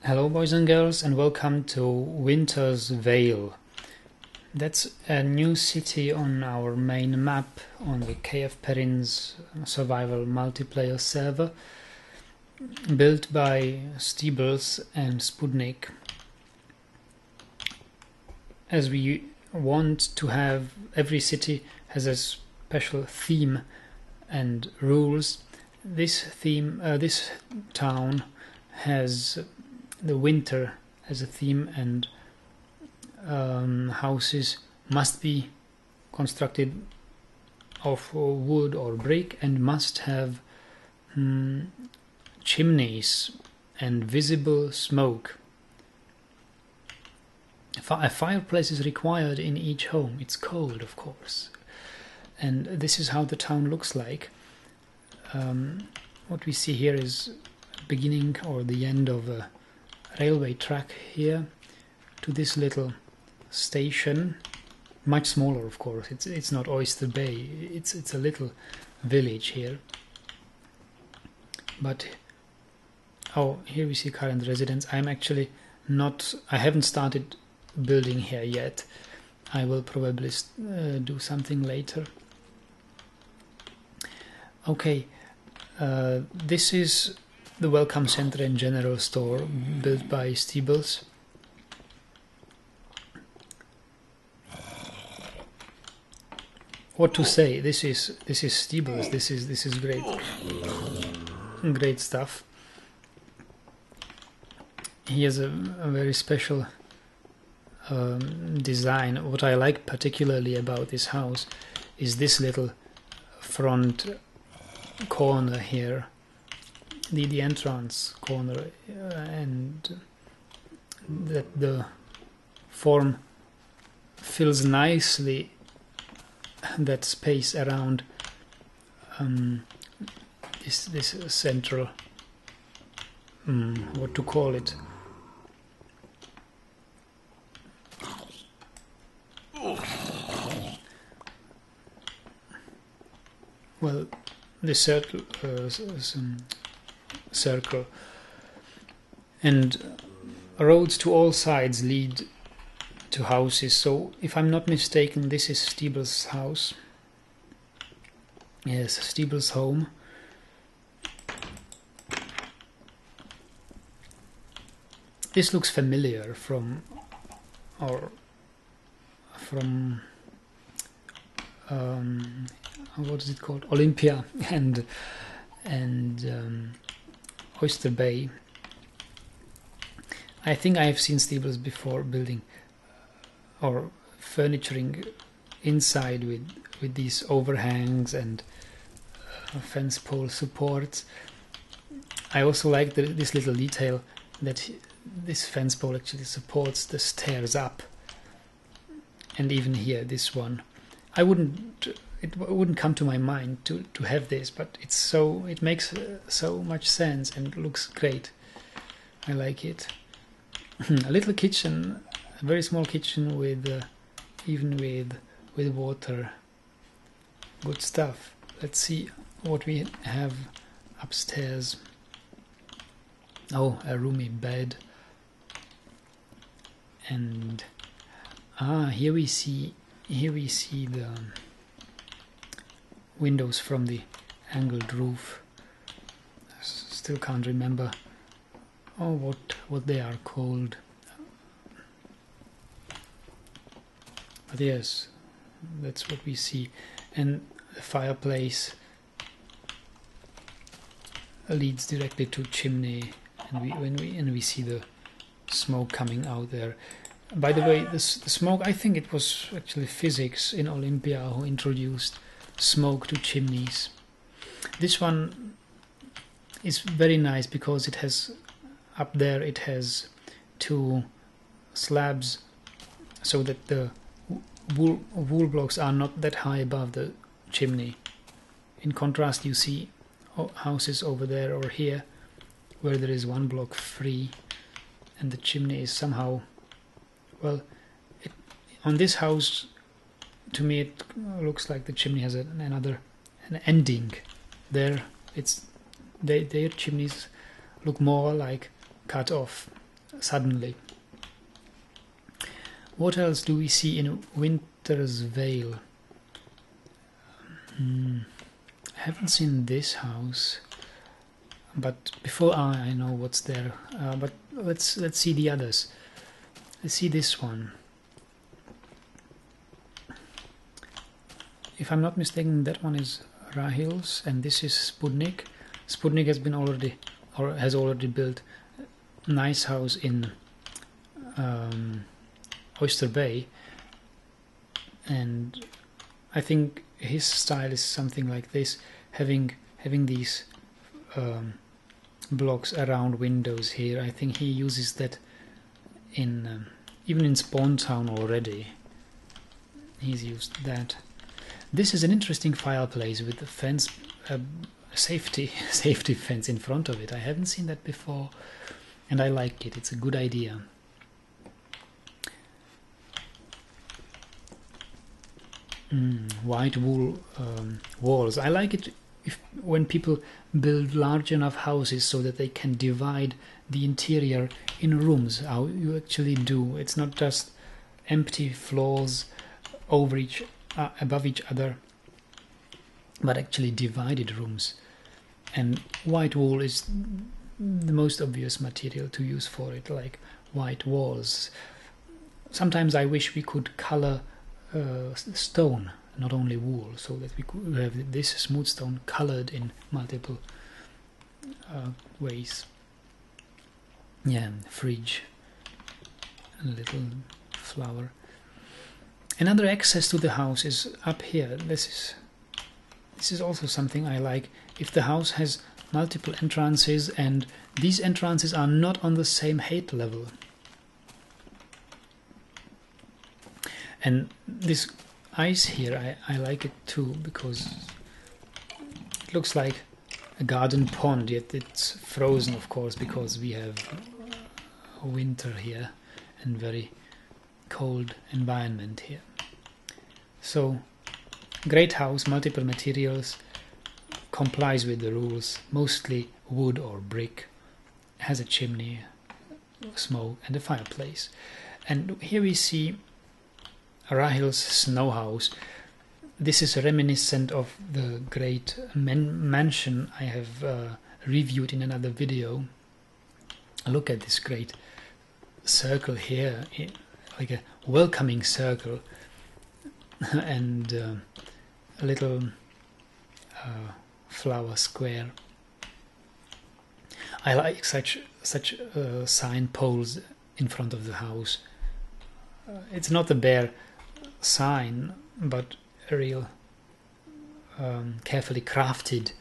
Hello boys and girls, and welcome to Winter's Vale. That's a new city on our main map on the KFPerin's survival multiplayer server, built by Steebles and Spudnick. As we want to have every city has a special theme and rules, this town has the winter as a theme, and houses must be constructed of wood or brick and must have chimneys and visible smoke. A fireplace is required in each home. It's cold, of course, and this is how the town looks like. What we see here is beginning or the end of a railway track here to this little station, much smaller, of course. It's not Oyster Bay. It's a little village here. But here we see current residents. I haven't started building here yet. I will probably do something later. Okay, this is the Welcome Center and General Store built by Steebles. What to say? This is Steebles. This is great stuff. He has a very special design. What I like particularly about this house is this little front corner here. The entrance corner, and that the form fills nicely that space around this central, what to call it, well, the circle, and roads to all sides lead to houses. So if I'm not mistaken, this is Steebles' house. Yes, Steebles' home. This looks familiar from what is it called, Olympia and Oyster Bay. I think I have seen Steebles before building or furnituring inside with these overhangs and fence pole supports. I also like this little detail that this fence pole actually supports the stairs up, and even here this one. It wouldn't come to my mind to have this, but it makes so much sense and looks great. I like it. A little kitchen, a very small kitchen with even with water. Good stuff. Let's see what we have upstairs. Oh, a roomy bed. And here we see the windows from the angled roof. Still can't remember what they are called, but yes, that's what we see. And the fireplace leads directly to chimney, and we see the smoke coming out there. By the way, the smoke, I think it was actually physics in Olympia who introduced smoke to chimneys. This one is very nice because it has up there, it has two slabs so that the wool blocks are not that high above the chimney. In contrast, you see houses over there or here where there is one block free and the chimney is somehow, well, on this house, to me it looks like the chimney has an ending. Their chimneys look more like cut off, suddenly. What else do we see in Winter's Vale? I haven't seen this house, but before I know what's there. But let's see the others. Let's see this one. If I'm not mistaken, that one is Rahil's, and this is Spudnick. Spudnick has already built a nice house in Oyster Bay, and I think his style is something like this, having these blocks around windows here. I think he uses that in even in Spawn Town already. He's used that. This is an interesting fireplace with the fence, safety fence in front of it. I haven't seen that before, and I like it. It's a good idea. White wool walls. I like it when people build large enough houses so that they can divide the interior in rooms. How you actually do. It's not just empty floors over above each other, but actually divided rooms. And white wool is the most obvious material to use for it, like white walls. Sometimes I wish we could color stone, not only wool, so that we could have this smooth stone colored in multiple ways. Yeah, fridge, a little flower. Another access to the house is up here. This is also something I like. If the house has multiple entrances and these entrances are not on the same height level. And this ice here, I like it too, because it looks like a garden pond, yet it's frozen, of course, because we have winter here and very cold environment here. So, great house, multiple materials, complies with the rules, mostly wood or brick, has a chimney, smoke and a fireplace. And here we see Rahil's snow house. This is reminiscent of the great mansion I have reviewed in another video. Look at this great circle here, like a welcoming circle, and a little flower square. I like such sign poles in front of the house. It's not a bare sign, but a real carefully crafted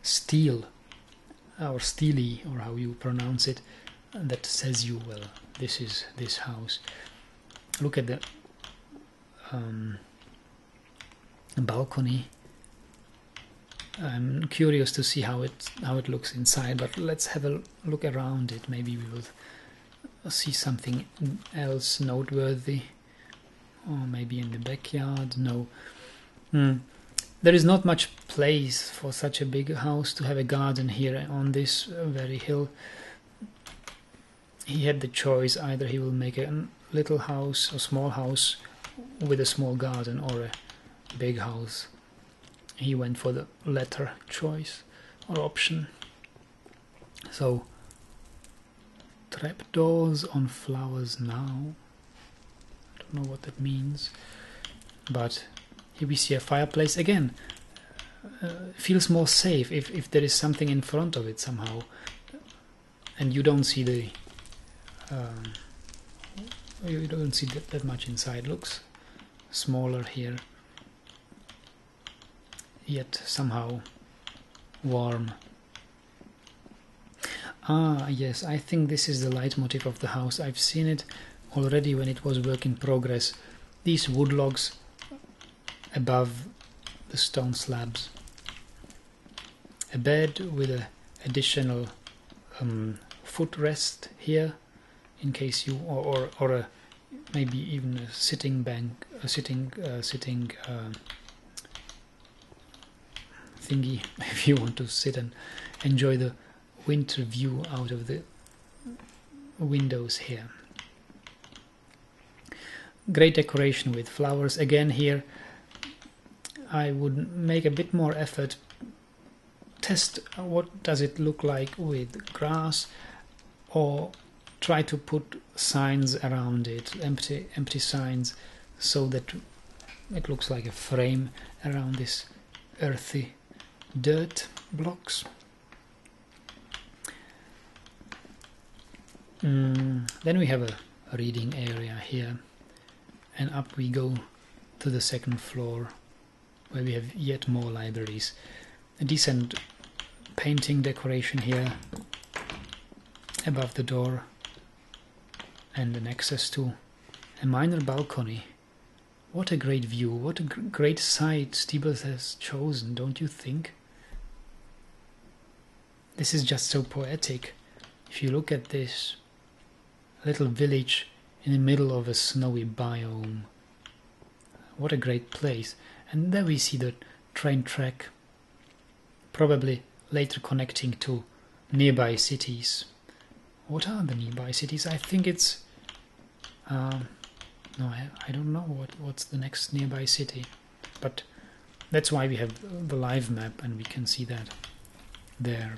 steel, or steely, or how you pronounce it, that says you, well, this is this house. Look at the balcony. I'm curious to see how it looks inside, but let's have a look around it. Maybe we will see something else noteworthy, or maybe in the backyard. No, there is not much place for such a big house to have a garden here on this very hill. He had the choice: either he will make a little house, a small house with a small garden, or a big house. He went for the latter choice or option. So, trapdoors on flowers now. I don't know what that means, but here we see a fireplace again. Feels more safe if there is something in front of it somehow, and you don't see the you don't see that much inside. Looks smaller here, yet somehow warm. Ah, yes, I think this is the leitmotif of the house. I've seen it already when it was work in progress. These wood logs above the stone slabs. A bed with an additional footrest here, in case you, or maybe even a sitting bank, a sitting thingy, if you want to sit and enjoy the winter view out of the windows here. Great decoration with flowers. Again here I would make a bit more effort, test what does it look like with grass, or try to put signs around it, empty signs, so that it looks like a frame around this earthy dirt blocks. Then we have a reading area here, and up we go to the second floor, where we have yet more libraries. A decent painting decoration here above the door, and an access to a minor balcony. What a great view, what a great site Steebles has chosen, don't you think? This is just so poetic. If you look at this little village in the middle of a snowy biome, what a great place. And there we see the train track, probably later connecting to nearby cities. What are the nearby cities? I think it's no, I don't know what's the next nearby city, but that's why we have the live map, and we can see that there.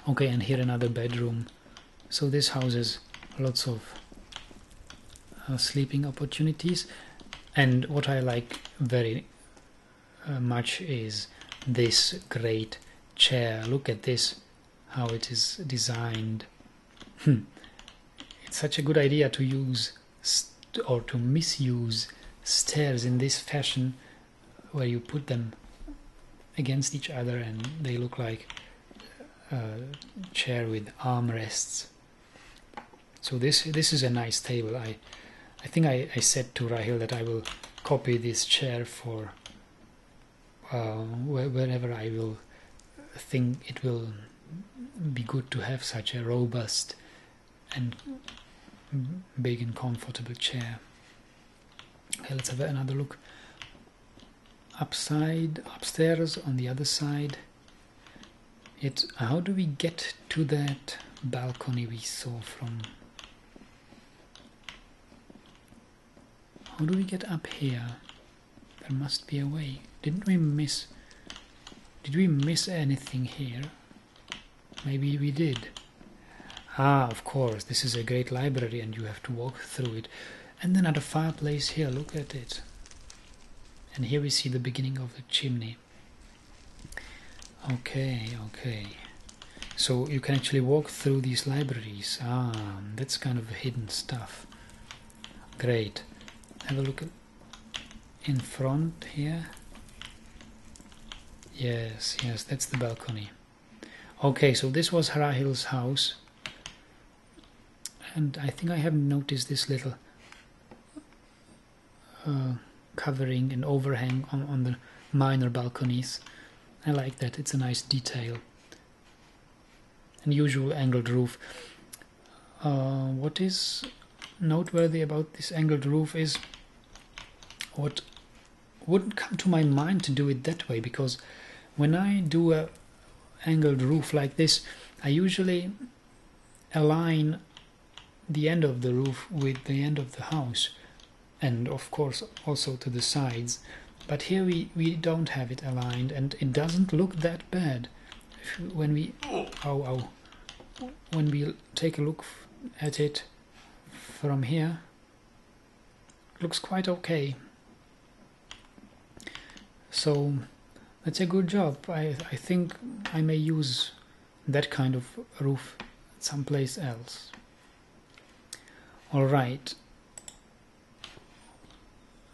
Okay, and here another bedroom. So this houses lots of sleeping opportunities, and what I like very much is this great chair. Look at this, how it is designed. It's such a good idea to use or to misuse stairs in this fashion, where you put them against each other and they look like a chair with armrests. So this is a nice table. I think I said to Rahil that I will copy this chair for wherever I will think it will be good to have such a robust and big and comfortable chair. Okay, let's have another look. Upstairs on the other side. How do we get to that balcony we saw from? How do we get up here? There must be a way. Did we miss anything here? Maybe we did. Ah, of course, this is a great library and you have to walk through it. And then at a fireplace here, look at it. And here we see the beginning of the chimney. Okay. So you can actually walk through these libraries. Ah, that's kind of hidden stuff. Great. Have a look at in front here. Yes, that's the balcony. Okay, so this was Rahil's house. And I think I haven't noticed this little covering and overhang on the minor balconies. I like that, it's a nice detail. Unusual angled roof. What is noteworthy about this angled roof is what wouldn't come to my mind to do it that way, because when I do a angled roof like this, I usually align the end of the roof with the end of the house, and of course also to the sides. But here we don't have it aligned, and it doesn't look that bad. When we when we take a look at it from here, it looks quite okay. So that's a good job. I think I may use that kind of roof someplace else. Alright.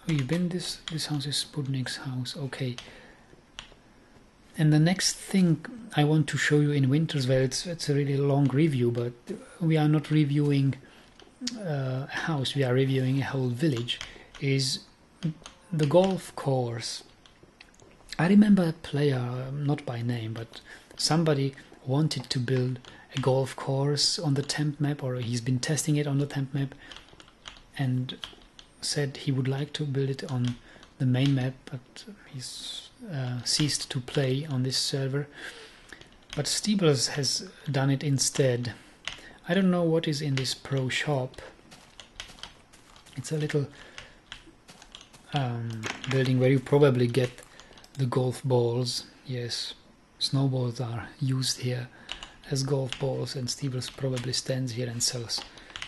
We've been this house is Spudnick's house. Okay. And the next thing I want to show you in Wintersvale, it's a really long review, but we are not reviewing a house, we are reviewing a whole village, is the golf course. I remember a player, not by name, but somebody wanted to build a golf course on the temp map, or he's been testing it on the temp map, and said he would like to build it on the main map, but he's ceased to play on this server. But Steebles has done it instead. I don't know what is in this pro shop. It's a little building where you probably get the golf balls. Yes, snowballs are used here as golf balls, and Steebles probably stands here and sells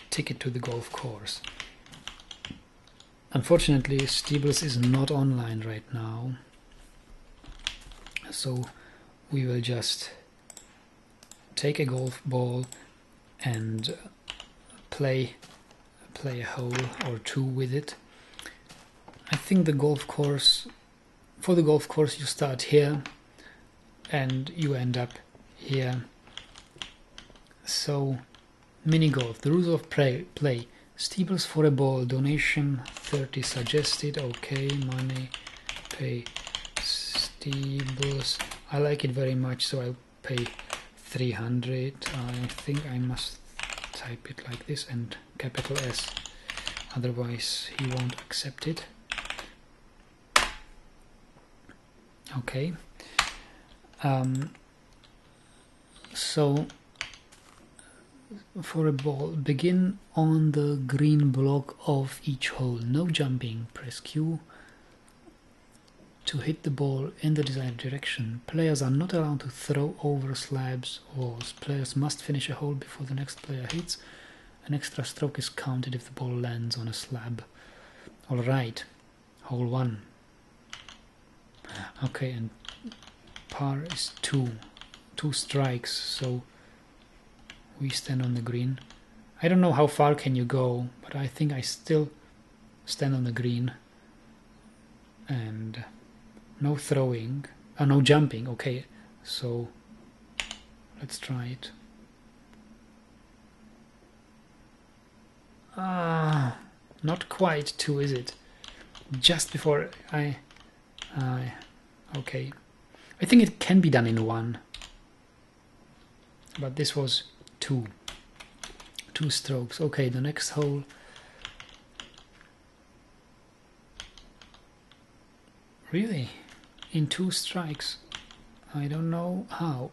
ticket to the golf course. Unfortunately, Steebles is not online right now, so we will just take a golf ball and play a hole or two with it. I think the golf course, for the golf course you start here and you end up here. So mini golf, the rules of play. Steebles for a ball, donation 30 suggested. Okay, money, pay Steebles. I like it very much, so I'll pay 300. I think I must type it like this and capital S, otherwise he won't accept it. Okay, so for a ball, begin on the green block of each hole, no jumping, press Q to hit the ball in the desired direction. Players are not allowed to throw over slabs or walls. Players must finish a hole before the next player hits. An extra stroke is counted if the ball lands on a slab. Alright, hole 1. Okay, and par is 2 strikes, so we stand on the green. I don't know how far can you go, but I think I still stand on the green. And no throwing, no jumping. Okay, so let's try it. Not quite 2, is it? Just before okay, I think it can be done in 1, but this was 2 strokes. Okay, the next hole. Really? In 2 strikes? I don't know how.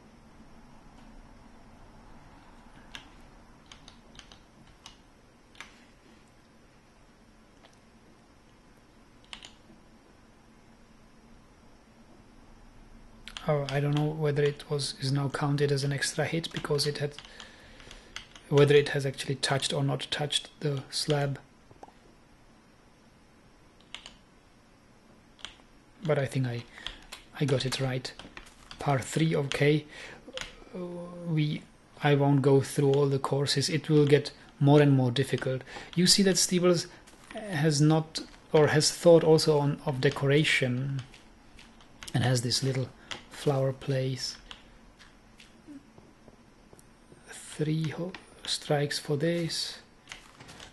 Oh, I don't know whether it is now counted as an extra hit because it had, whether it has actually touched or not touched the slab. But I think I got it right. Par 3, okay. I won't go through all the courses. It will get more and more difficult. You see that Steebles has not, or has thought also of decoration, and has this little flower place. 3 strikes for this.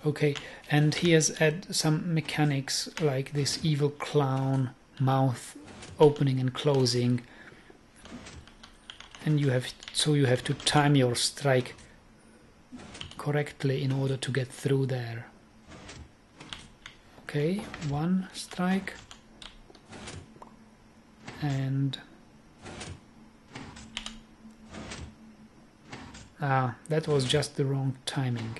Okay, and he has added some mechanics like this evil clown mouth opening and closing, and you have to time your strike correctly in order to get through there. Okay, 1 strike, and that was just the wrong timing.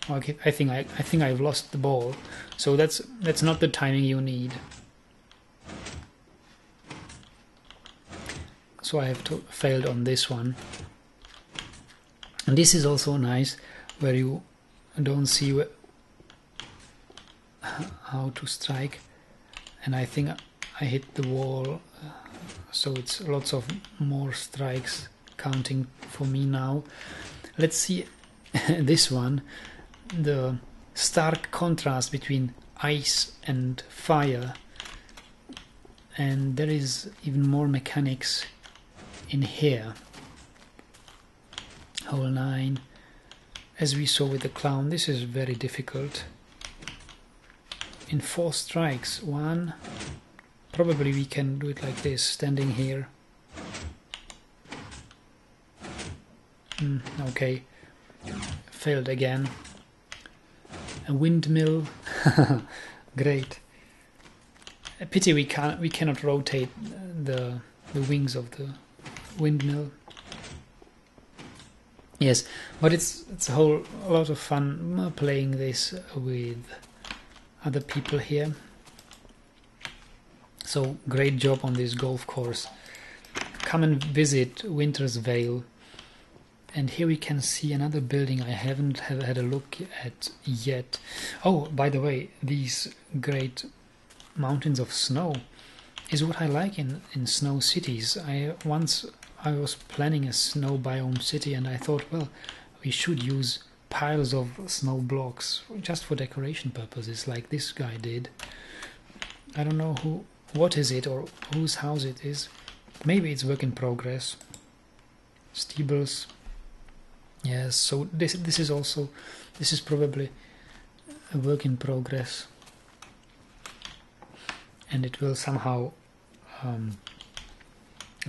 Okay, I think I've lost the ball, so that's not the timing you need. So I have failed on this one. And this is also nice, where you don't see how to strike, and I think I hit the wall, so it's lots of more strikes counting for me now. Let's see this one, the stark contrast between ice and fire, and there is even more mechanics in here. Hole 9, as we saw with the clown, this is very difficult. In 4 strikes, 1, probably we can do it like this, standing here. Okay, failed again. A windmill, great. A pity we cannot rotate the wings of the windmill. Yes, but it's a lot of fun playing this with other people here. So great job on this golf course. Come and visit Winters Vale. And here we can see another building I haven't had a look at yet. Oh, by the way, these great mountains of snow is what I like in snow cities. Once I was planning a snow biome city, and I thought, well, we should use piles of snow blocks just for decoration purposes, like this guy did. I don't know what is it or whose house it is. Maybe it's work in progress. Steebles. Yes, so this is probably a work in progress, and it will somehow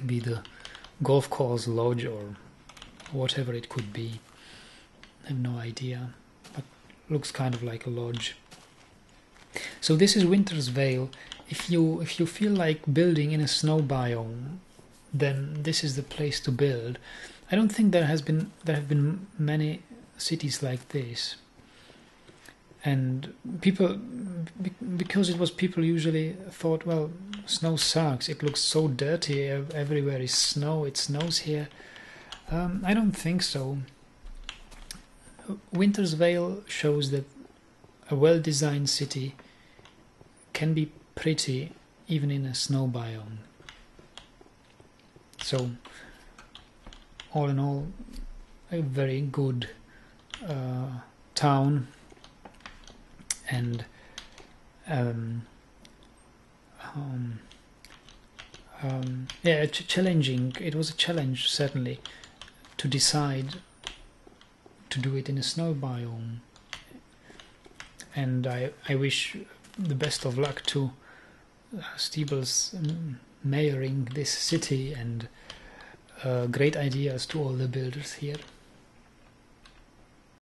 be the golf course lodge or whatever it could be. I have no idea, but looks kind of like a lodge. So this is Winters Vale. If you feel like building in a snow biome, then this is the place to build. I don't think there have been many cities like this, and people, because it was, people usually thought, well, snow sucks, it looks so dirty, everywhere is snow, it snows here. I don't think so. Winters Vale shows that a well-designed city can be pretty even in a snow biome. So all in all, a very good town, and yeah, challenging. It was a challenge, certainly, to decide to do it in a snow biome, and I wish the best of luck to Steebles mayoring this city, and great ideas to all the builders here.